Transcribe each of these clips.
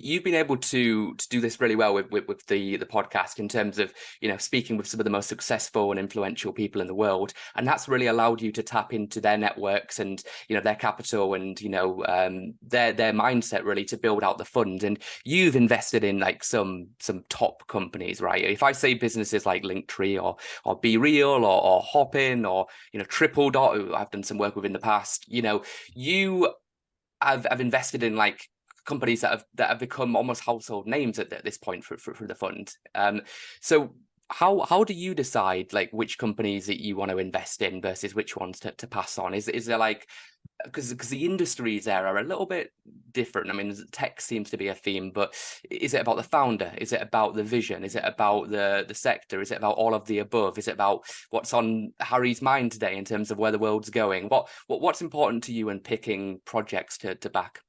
You've been able to do this really well with the podcast in terms of, speaking with some of the most successful and influential people in the world, and that's really allowed you to tap into their networks and their capital and their mindset really to build out the fund. And you've invested in like some top companies, right? If I say businesses like Linktree or Be Real or Hopin or Triple Dot, who I've done some work with in the past, you have invested in like companies that have become almost household names at this point for the fund. So how do you decide like which companies that you want to invest in versus which ones to pass on? Is there like, because the industries there are a little bit different. I mean, tech seems to be a theme, but is it about the founder? Is it about the vision? Is it about the sector? Is it about all of the above? Is it about what's on Harry's mind today in terms of where the world's going? What's important to you in picking projects to back?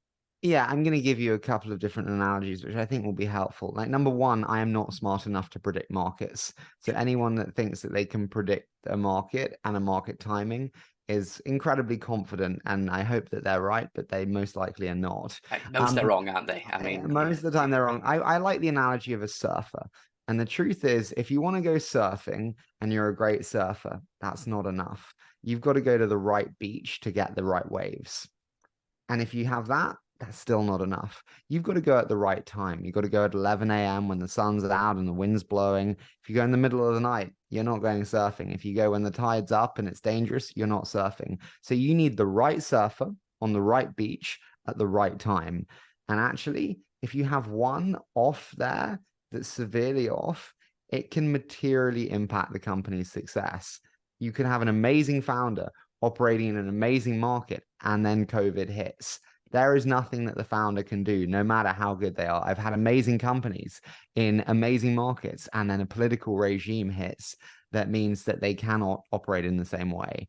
Yeah, I'm going to give you a couple of different analogies, which I think will be helpful. Like, number one, I am not smart enough to predict markets. So anyone that thinks that they can predict a market and a market timing is incredibly confident, and I hope that they're right, but they most likely are not. Most are wrong, aren't they? I mean, Most of the time they're wrong. I like the analogy of a surfer. And the truth is, if you want to go surfing and you're a great surfer, that's not enough. You've got to go to the right beach to get the right waves. And if you have that, that's still not enough. You've got to go at the right time. You've got to go at 11 a.m. when the sun's out and the wind's blowing. If you go in the middle of the night, you're not going surfing. If you go when the tide's up and it's dangerous, you're not surfing. So you need the right surfer on the right beach at the right time. And actually, if you have one off there that's severely off, it can materially impact the company's success. You can have an amazing founder operating in an amazing market, and then COVID hits. There is nothing that the founder can do, no matter how good they are. I've had amazing companies in amazing markets, and then a political regime hits that means that they cannot operate in the same way,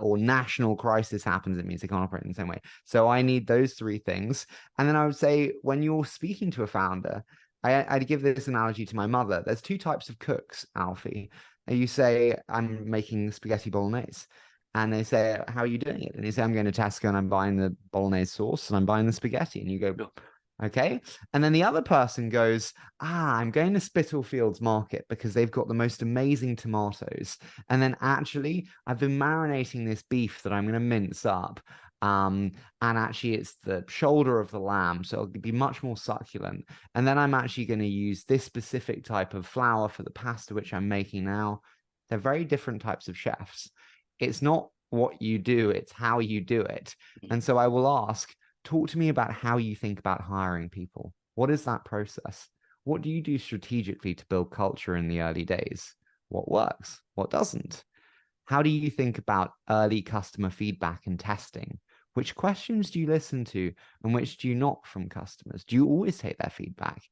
or national crisis happens, it means they can't operate in the same way. So I need those three things. And then I would say, when you're speaking to a founder, I'd give this analogy to my mother. There's two types of cooks, Alfie. You say, I'm making spaghetti bolognese. And they say, how are you doing it? And you say, I'm going to Tesco and I'm buying the bolognese sauce and I'm buying the spaghetti. And you go, okay. And then the other person goes, I'm going to Spitalfields Market because they've got the most amazing tomatoes. And then actually, I've been marinating this beef that I'm going to mince up. And actually, it's the shoulder of the lamb, so it'll be much more succulent. And then I'm actually going to use this specific type of flour for the pasta, which I'm making now. They're very different types of chefs. It's not what you do, it's how you do it. And so I will ask, talk to me about how you think about hiring people. What is that process? What do you do strategically to build culture in the early days? What works? What doesn't? How do you think about early customer feedback and testing? Which questions do you listen to and which do you not from customers? Do you always take their feedback?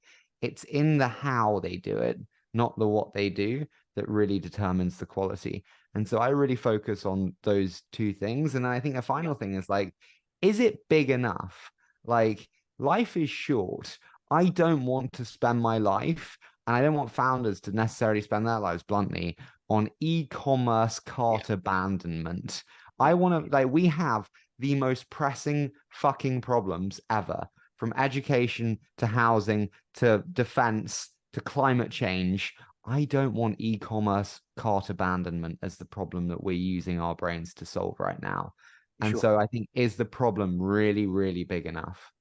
It's in the how they do it, not the what they do, that really determines the quality. And so I really focus on those two things. And I think a final thing is like, is it big enough? Like, life is short. I don't want to spend my life, and I don't want founders to necessarily spend their lives bluntly on e-commerce cart abandonment. I want to, like, we have the most pressing fucking problems ever, from education to housing to defense to climate change. I don't want e-commerce cart abandonment as the problem that we're using our brains to solve right now. And so I think, is the problem really, really big enough?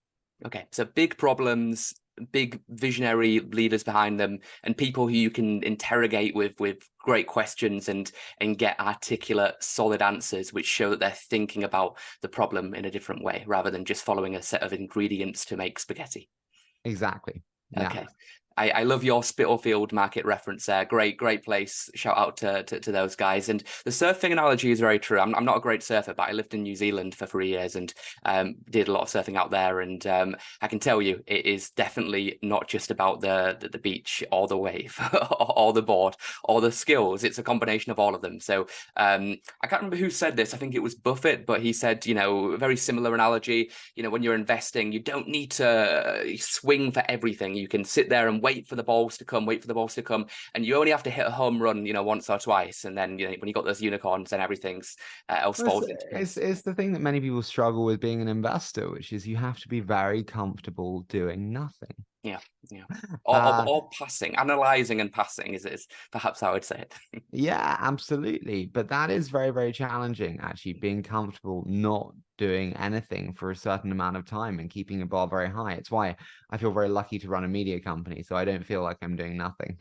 Okay, so big problems, big visionary leaders behind them, and people who you can interrogate with great questions and get articulate, solid answers, which show that they're thinking about the problem in a different way, rather than just following a set of ingredients to make spaghetti. Exactly. Yeah. Okay. I love your Spitalfield Market reference there. Great place. Shout out to those guys. And the surfing analogy is very true. I'm not a great surfer, but I lived in New Zealand for 3 years and did a lot of surfing out there. And I can tell you, it is definitely not just about the beach or the wave or the board or the skills. It's a combination of all of them. So I can't remember who said this. I think it was Buffett, but he said, a very similar analogy. When you're investing, you don't need to swing for everything. You can sit there and wait for the balls to come, and you only have to hit a home run, once or twice, and then when you got those unicorns, then everything's else Well, falls into place. it's the thing that many people struggle with being an investor, which is you have to be very comfortable doing nothing. Yeah, yeah. Uh, Or passing, analyzing and passing is perhaps how I would say it. yeah, absolutely. But that is very, very challenging, actually, being comfortable not doing anything for a certain amount of time and keeping a bar very high. It's why I feel very lucky to run a media company, so I don't feel like I'm doing nothing.